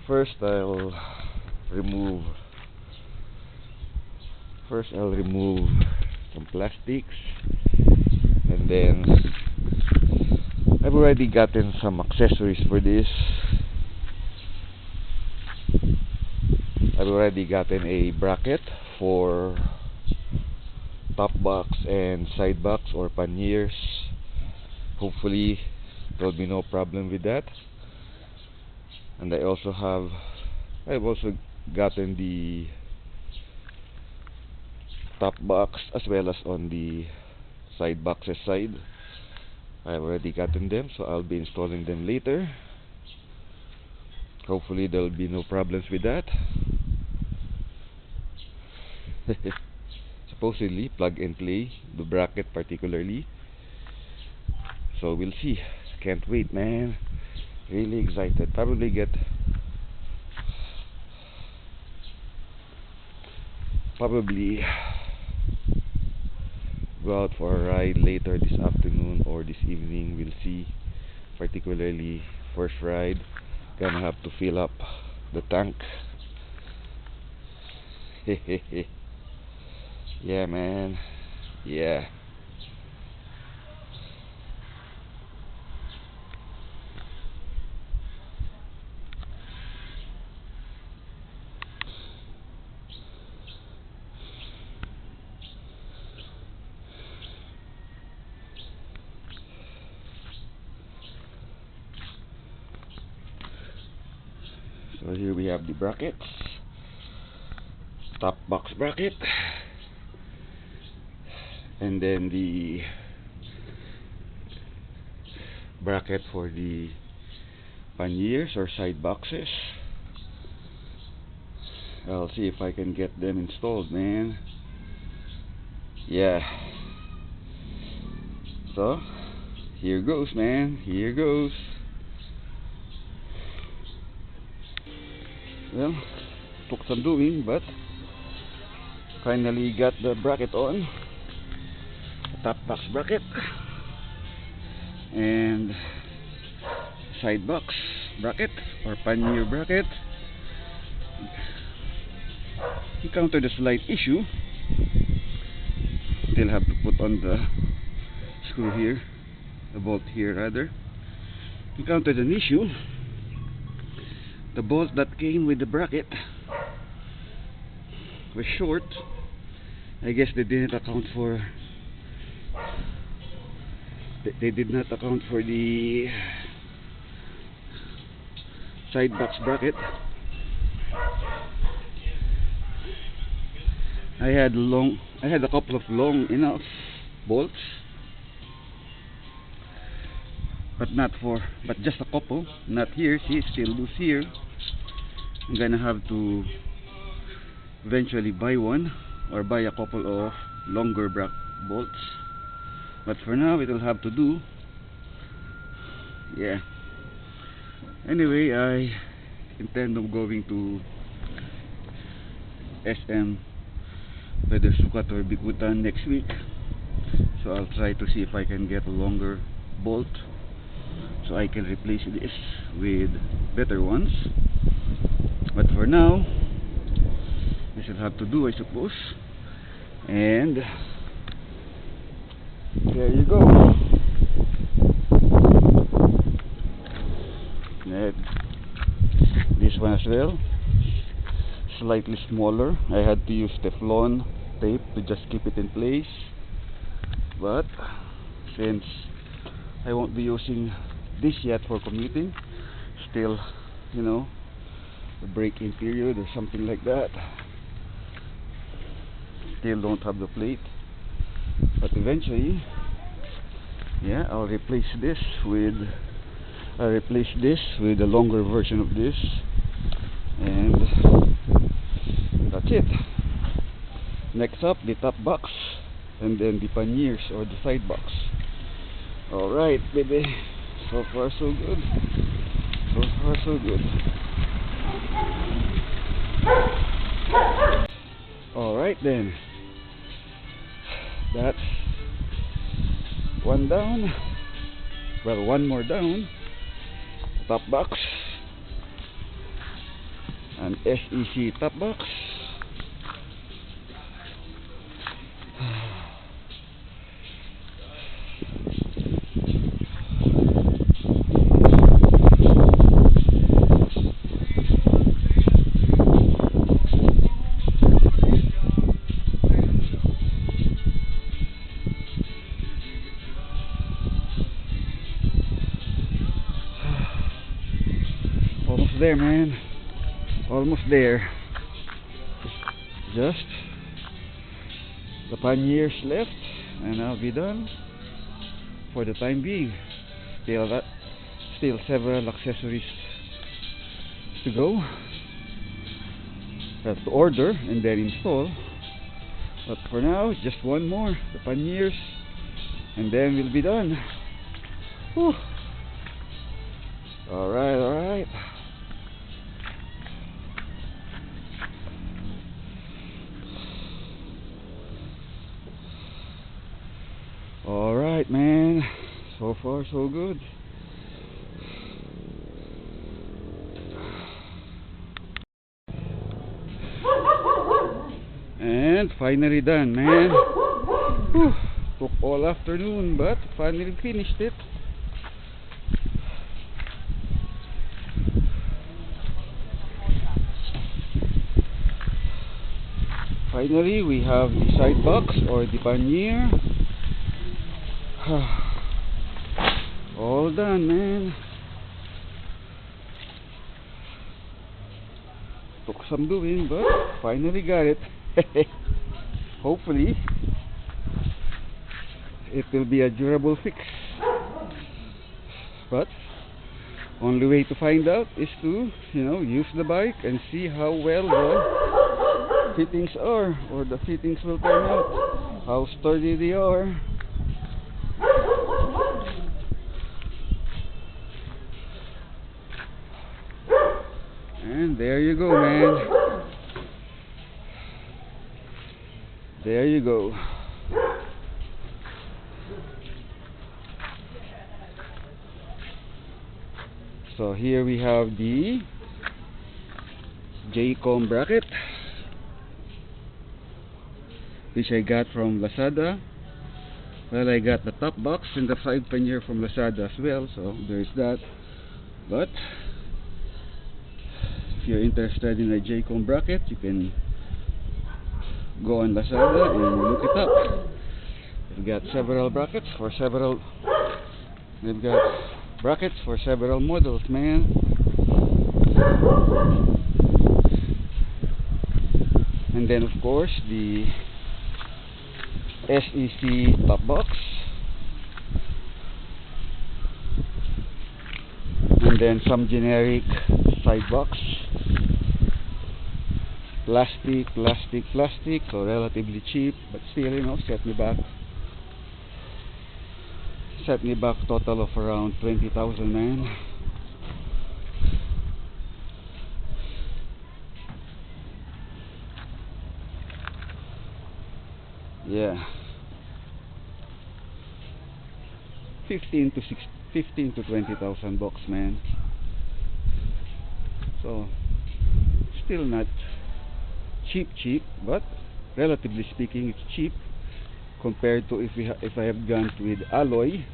First remove I'll remove some plastics, and then I've already gotten some accessories for this. I've already gotten a bracket for top box and side box or panniers. Hopefully there'll be no problem with that. And I've also gotten the top box as well as on the side boxes side. I've already gotten them, so I'll be installing them later. Hopefully there'll be no problems with that. Supposedly plug and play, the bracket particularly. So we'll see. Can't wait, man. Really excited. Probably go out for a ride later this afternoon or this evening. We'll see. Particularly first ride, gonna have to fill up the tank. Yeah, man. Yeah. So here we have the brackets. Top box bracket, and then the bracket for the panniers or side boxes. I'll see if I can get them installed, man. Yeah. So here goes, man. Here goes. Well, took some doing, but finally got the bracket on. Top box bracket and side box bracket or pannier bracket. Encountered a slight issue. Still have to put on the screw here, the bolt here rather. Encountered an issue. The bolt that came with the bracket was short. I guess they didn't account for the side box bracket. I had a couple of long enough bolts, but just a couple, not here. See, it's still loose here. I'm gonna have to eventually buy one or buy a couple of longer bolts, but for now it'll have to do. Yeah. Anyway, I intend on going to SM, whether Sukat or Bikutan next week, so I'll try to see if I can get a longer bolt so I can replace this with better ones. But for now, this will have to do, I suppose. And there you go. And this one as well, slightly smaller. I had to use Teflon tape to just keep it in place, but since I won't be using this yet for commuting, still, you know, a break-in period or something like that, still don't have the plate. But eventually, yeah, I'll replace this with a longer version of this, and that's it. Next up, the top box, and then the panniers or the side box. Alright, baby. So far so good. So far so good. Alright then. That's one down. Well, one more down. Top box. an SEC top box. Almost there, man. Almost there. Just the panniers left, and I'll be done for the time being. Still several accessories to go. Have to order and then install. But for now, just one more, the panniers, and then we'll be done. Whew. Alright, alright. Alright, man. So far, so good. And finally done, man. Whew. Took all afternoon, but finally finished it. Finally, we have the side box or the pannier. All done, man. Took some doing, but finally got it. Hopefully it will be a durable fix, but only way to find out is to, use the bike and see how well the fittings are, or the fittings will turn out, how sturdy they are. And there you go, man. There you go. So here we have the J-Com bracket, which I got from Lazada. Well, I got the top box and the side pannier from Lazada as well, so there's that. But if you're interested in a J-Com bracket, you can go on Lazada and look it up. They've got several brackets for several. They've got brackets for several models, man. And then, of course, the SEC top box, and then some generic side box. Plastic, so relatively cheap, but still, set me back total of around 20,000, man. Yeah, 15 to 20,000 bucks, man. So still not cheap, but relatively speaking, it's cheap compared to if I have gone with alloy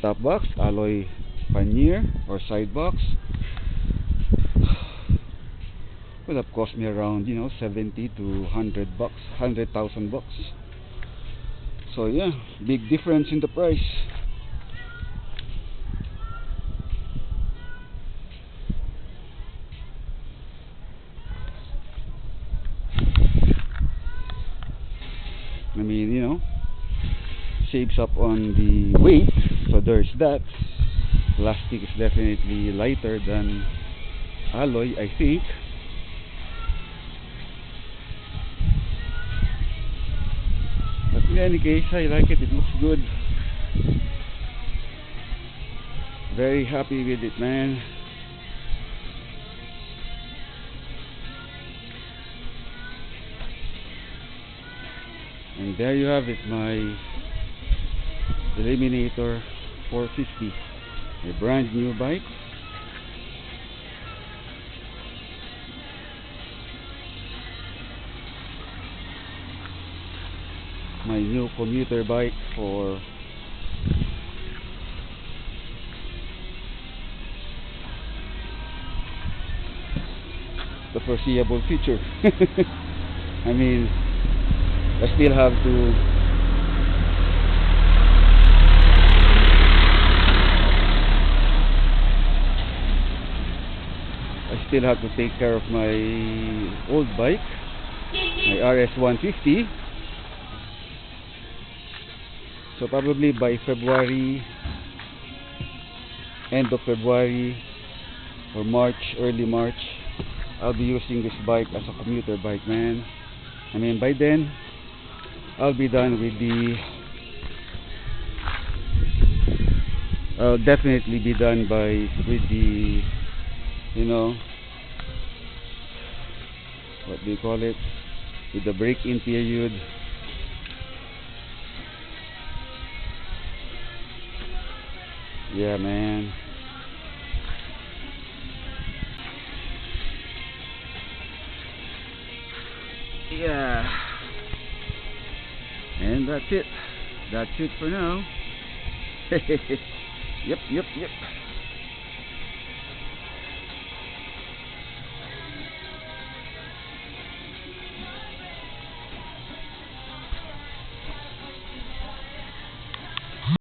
top box, alloy pannier or side box. Would have cost me around 70 to 100 bucks, 100,000 bucks. So yeah, big difference in the price. I mean, saves up on the weight, so there's that. Plastic is definitely lighter than alloy, I think. But in any case, I like it. It looks good. Very happy with it, man. And there you have it, my Eliminator 450, a brand new bike. my new commuter bike for the foreseeable future. I mean, I still have to take care of my old bike, my RS150. So probably by February, end of February or March, early March, I'll be using this bike as a commuter bike, man. I mean, by then I'll be done with the I'll definitely be done with the, you know, what do you call it, with the break-in period. Yeah, man. Yeah. And that's it for now. Yep.